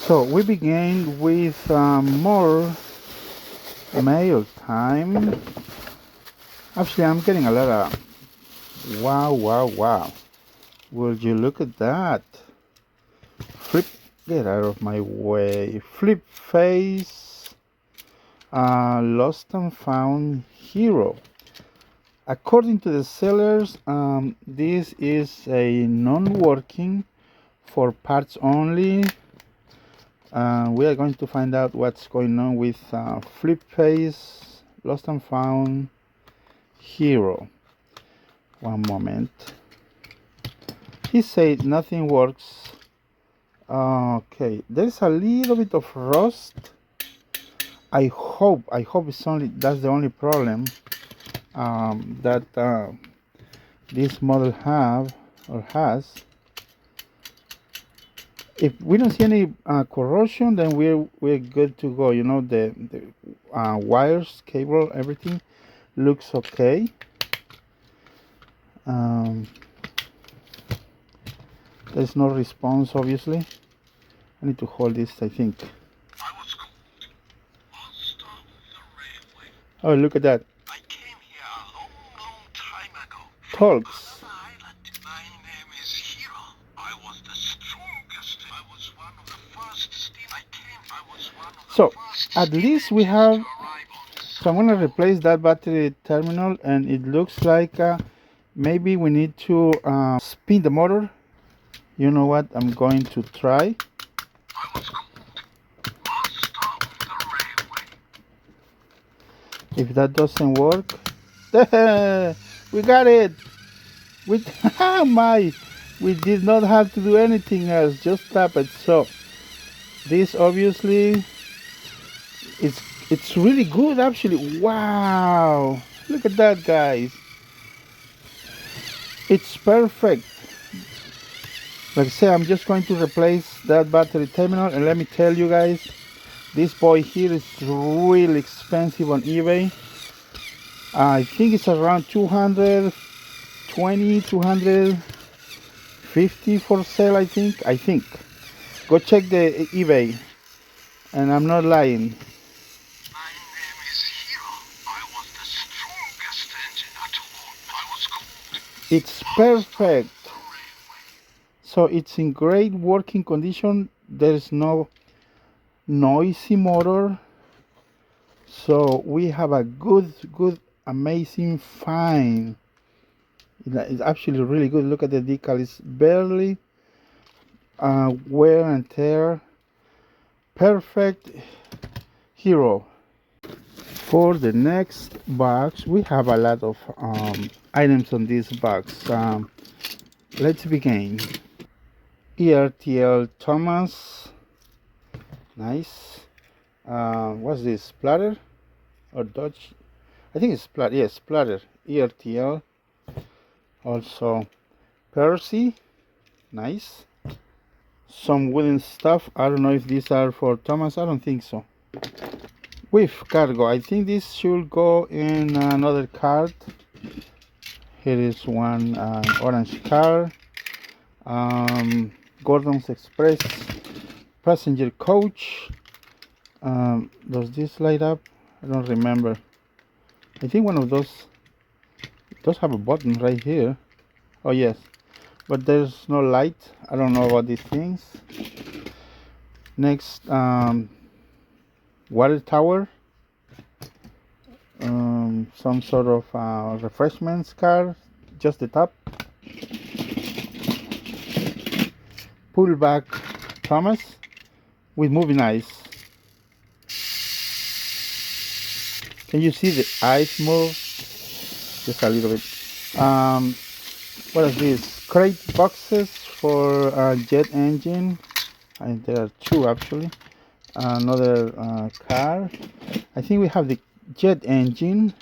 So we begin with more mail time. Actually, I'm getting a lot of wow. Would you look at that? Flip, get out of my way. Flip face, lost and found hero. According to the sellers, this is a non-working for parts only. We are going to find out what's going on with flip face, lost and found hero. One moment. He said nothing works. Okay, there's a little bit of rust. I hope that's the only problem that this model has. If we don't see any corrosion, then we're good to go. You know, the wires, cable, everything looks okay. There's no response, obviously. I need to hold this, I think. Oh, look at that. I came here a long time ago. Talks. My name is Hiro. I was the strongest. I was one of the first steam. I was one of the So, first at least we have... to arrive on this. So I'm going to replace that battery terminal, and it looks like maybe we need to spin the motor. You know what? I'm going to try. I was called Master of the Railway. If that doesn't work, we got it. We did not have to do anything else. Just tap it. So this obviously it's really good actually. Wow! Look at that, guys. It's perfect. Like I say, I'm just going to replace that battery terminal, and let me tell you guys, this boy here is really expensive on eBay. I think it's around 220, 250 for sale, I think. Go check the eBay, and I'm not lying. My name is Hiro. I was the strongest engine at all. I was called It's perfect. the Railway. So it's in great working condition. There's no noisy motor. So we have a good, amazing find. It's actually really good. Look at the decal. It's barely wear and tear. Perfect hero. For the next box, we have a lot of items on this box. Let's begin. ERTL Thomas. Nice. What's this? Splatter or Dodge? I think it's Splatter. Yes, Splatter. ERTL. Also Percy. Nice. Some wooden stuff. I don't know if these are for Thomas. I don't think so. With cargo. I think this should go in another card. Here is one orange car. Gordon's Express passenger coach. Does this light up? I don't remember. I think one of those does have a button right here. Oh yes, but there's no light. I don't know about these things. Next, water tower. Some sort of refreshments car, just the top. Pullback Thomas with moving eyes. Can you see the eyes move? Just a little bit. What is this? Crate boxes for jet engine. And there are two actually. Another car. I think we have the jet engine.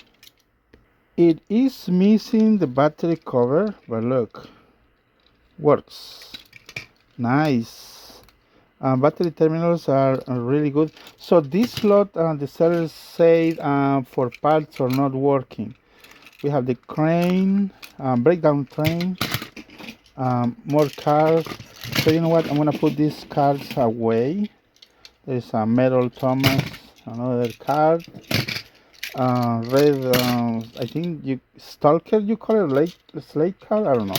It is missing the battery cover, but look, works. Nice. Battery terminals are really good. So this lot, the sellers say for parts are not working. We have the crane, breakdown train, more cars. So you know what? I'm gonna put these cards away. There's a metal Thomas, another card. Red, I think Stalker, you call it, slate card? I don't know.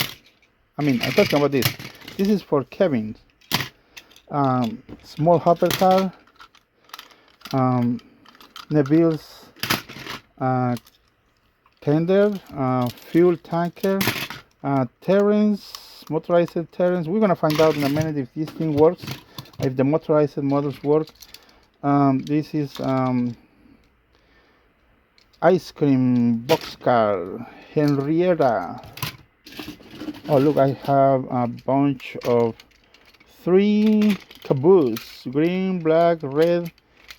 I mean, I'm talking about this. This is for Kevin. Small hopper car. Neville's tender, fuel tanker, Terrence, motorized Terrence. We're gonna find out in a minute if this thing works, if the motorized models work. This is ice cream boxcar, Henrietta. Oh look, I have a bunch of 3 caboose, green, black, red.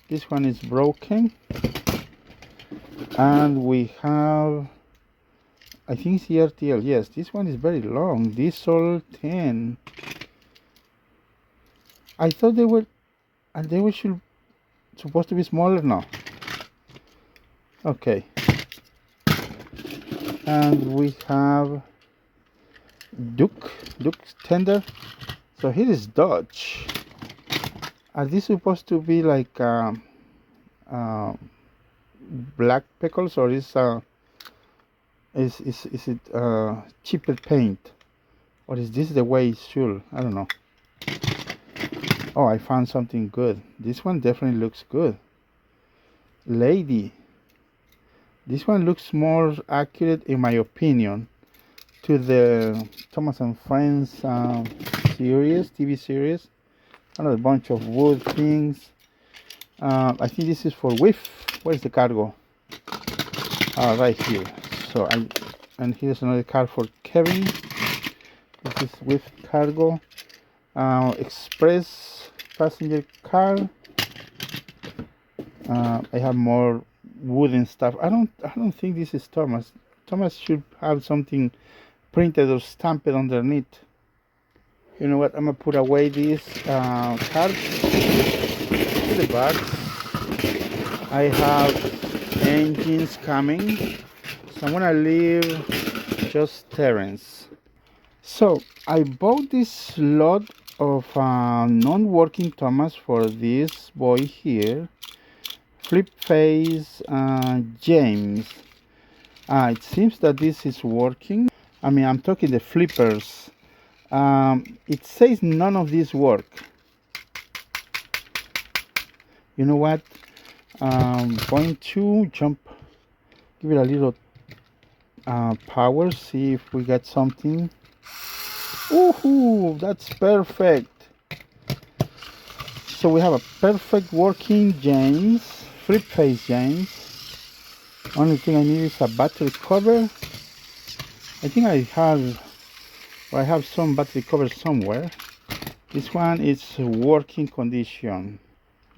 This one is broken. And we have, I think it's RTL. Yes, this one is very long. Diesel 10. I thought they were supposed to be smaller now. Okay. And we have Duke tender. So here is Dodge. Are these supposed to be like black pickles, or is it cheaper paint, or is this the way it should? I don't know. Oh, I found something good. This one definitely looks good. Lady. This one looks more accurate, in my opinion, to the Thomas and Friends series, TV series. Another bunch of wood things. I think this is for whiff. Where's the cargo? Right here. So and here's another card for Kevin. This is with cargo. Express passenger car. I have more wooden stuff. I don't think this is Thomas. Thomas should have something printed or stamped underneath. You know what? I'm gonna put away these cards to the box. I have engines coming, so I'm gonna leave just Terrence. So I bought this lot of non-working Thomas for this boy here, flip face James. It seems that this is working. I mean, I'm talking the flippers. It says none of these work. You know what? Going to jump, give it a little power, see if we get something. Ooh, that's perfect. So we have a perfect working James, flip face James. Only thing I need is a battery cover. I think I have some battery cover somewhere. This one is working condition.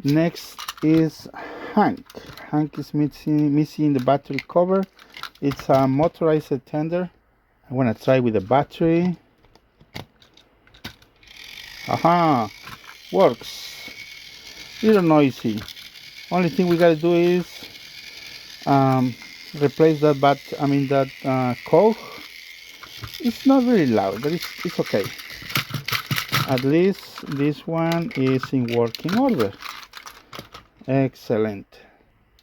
Next is Hank. Hank is missing the battery cover. It's a motorized tender. I want to try with the battery. Aha, works. Little noisy. Only thing we gotta do is replace that coke. It's not very loud, but it's okay. At least this one is in working order. Excellent.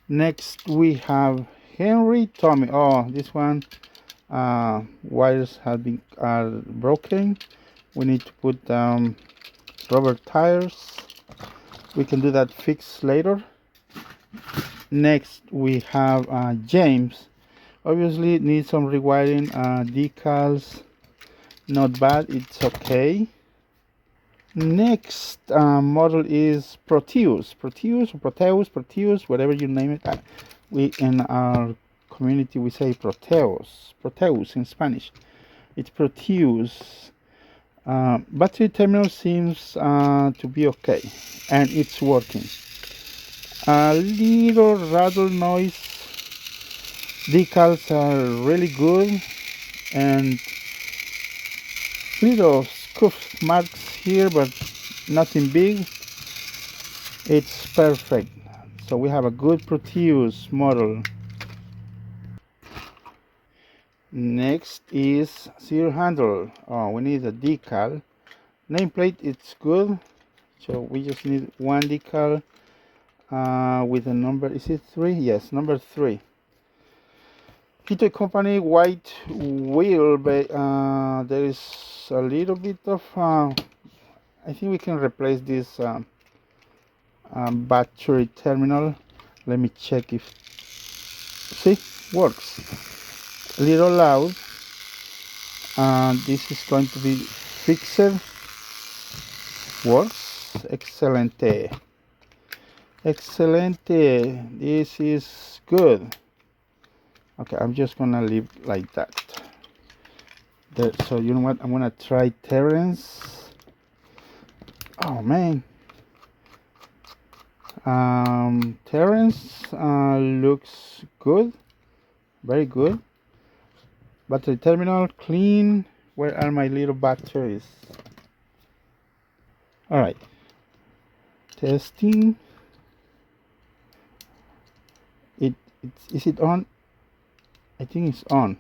Next we have Henry Tomy. Oh, this one wires are broken. We need to put rubber tires. We can do that fix later. Next we have James. Obviously it needs some rewiring. Decals, not bad, it's okay. Next model is Proteus, whatever you name it. We in our community we say Proteus in Spanish. It's Proteus. Battery terminal seems to be okay, and it's working. A little rattle noise. Decals are really good, and little scuff marks here, but nothing big. It's perfect. So we have a good Proteus model. Next is zero handle. Oh, we need a decal. Nameplate, it's good. So we just need one decal with a number. Is it 3? Yes, number 3. Hito Company white wheel, but there is a little bit of. I think we can replace this battery terminal. Let me check if. See, works. A little loud. This is going to be fixed. Works. Excelente. Excelente. This is good. Okay, I'm just gonna leave like that. There, so you know what? I'm gonna try Terrence. Oh man. Terrence looks good. Very good. Battery terminal clean. Where are my little batteries? Alright. Testing. Is it on? I think it's on.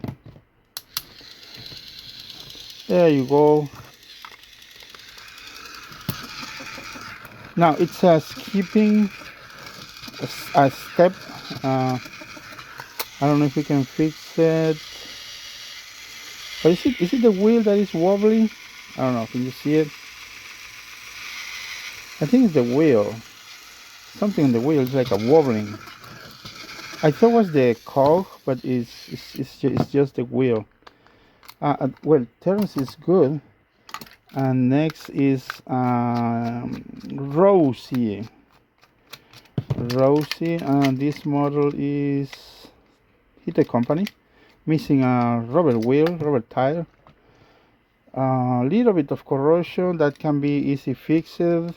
There you go. Now it's skipping a step. I don't know if we can fix it. But is it the wheel that is wobbly? I don't know. Can you see it? I think it's the wheel. Something in the wheel is like a wobbling. I thought it was the cog, but it's just the wheel. Well, Terrence is good. And next is Rosie. Rosie, and this model is Hito Company. Missing a rubber wheel, rubber tire. A little bit of corrosion that can be easy fixed. I'm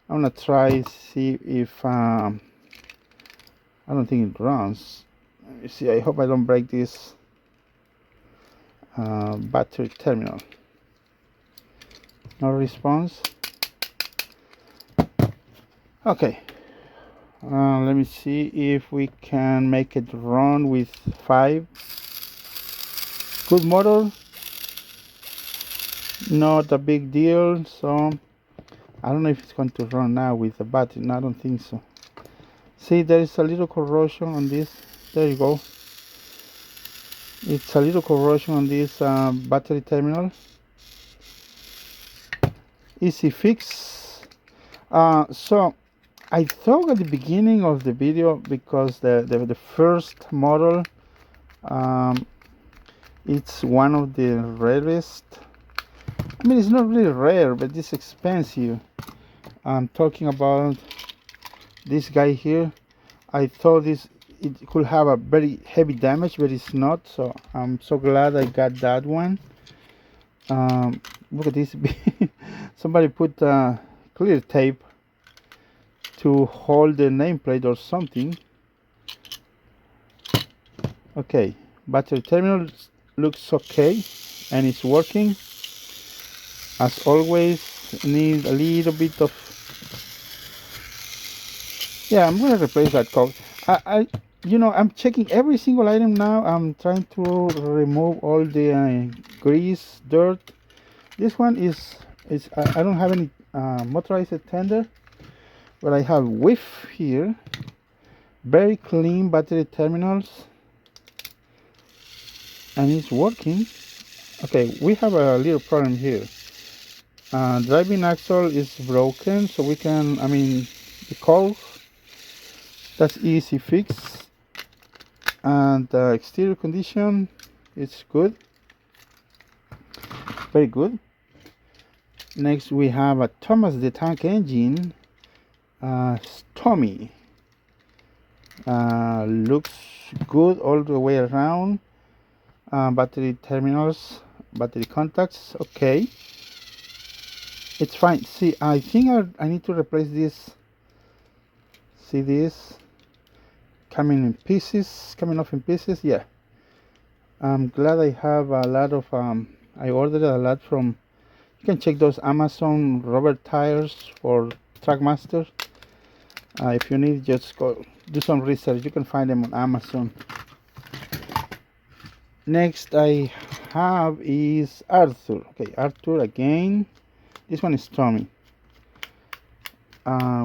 gonna try see if I don't think it runs. Let me see. I hope I don't break this battery terminal. No response. Okay. Let me see if we can make it run with 5. Good motor. Not a big deal. So I don't know if it's going to run now with the battery. No, I don't think so. See, there is a little corrosion on this. There you go. It's a little corrosion on this battery terminal. Easy fix. So I thought at the beginning of the video, because the first model, it's one of the rarest. I mean, it's not really rare, but it's expensive. I'm talking about this guy here. I thought it could have a very heavy damage, but it's not. So I'm so glad I got that one. Look at this. Somebody put clear tape to hold the nameplate or something. Okay, battery terminal looks okay and it's working. As always, need a little bit of. Yeah, I'm gonna replace that cock. I'm checking every single item now. I'm trying to remove all the grease, dirt. This one is I don't have any motorized tender, but I have whiff here. Very clean battery terminals, and it's working. Okay, we have a little problem here. Driving axle is broken, so we can. The cowl. That's easy fix. And exterior condition is good, very good. Next we have a Thomas the Tank Engine, Tomy. Looks good all the way around. Battery terminals, battery contacts, okay. It's fine. See, I think I need to replace this. See this? Coming off in pieces. Yeah, I'm glad I have a lot of I ordered a lot from. You can check those Amazon rubber tires for Trackmaster. If you need, just go do some research. You can find them on Amazon. Next I have is Arthur. Okay, Arthur again. This one is Tomy.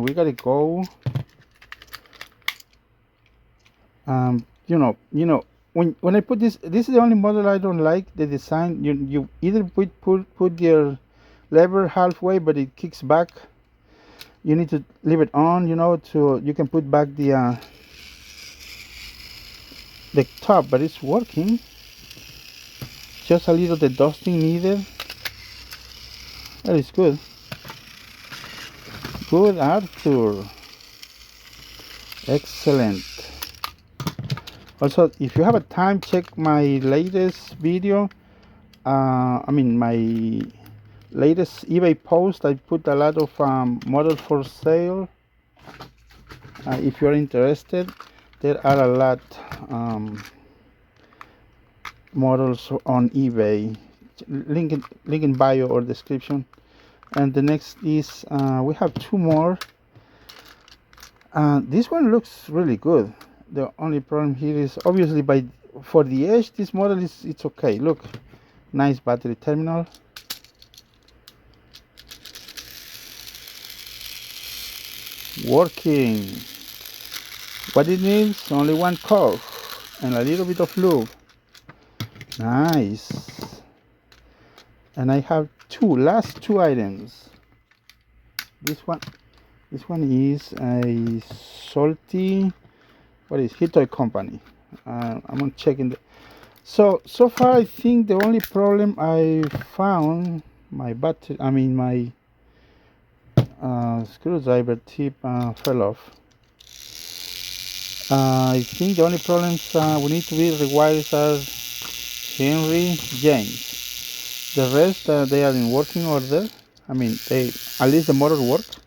we gotta go. When I put this is the only model I don't like, the design. You either put your lever halfway, but it kicks back. You need to leave it on, to you can put back the top, but it's working. Just a little the dusting needed. That is good. Good, Arthur. Excellent. Also, if you have a time, check my latest video. My latest eBay post. I put a lot of models for sale. If you're interested, there are a lot models on eBay. Link in bio or description. And the next is we have two more. This one looks really good. The only problem here is obviously for the edge, this model it's okay. Look, nice battery terminal. Working. What it needs, only one cog and a little bit of lube. Nice. And I have last two items. This one is a salty, what is Hito company. I'm gonna check in the. So far I think the only problem I found, my battery, my screwdriver tip fell off. I think the only problems we need to be rewired are Henry, James. The rest they are in working order. They at least the motor works.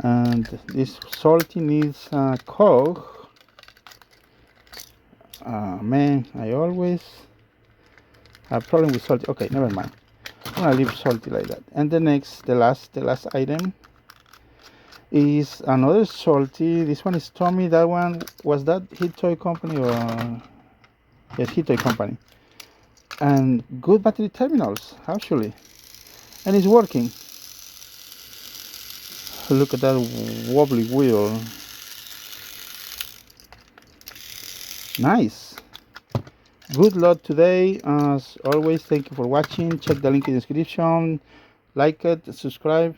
And this salty needs cog. Man, I always have problem with salty. Okay, never mind. I'm gonna leave salty like that. And the last item is another salty. This one is Tomy. That one was that Hito company or yes, Hito company. And good battery terminals actually, and it's working. Look at that wobbly wheel. Nice. Good luck today. As always, thank you for watching. Check the link in the description. Like it, subscribe.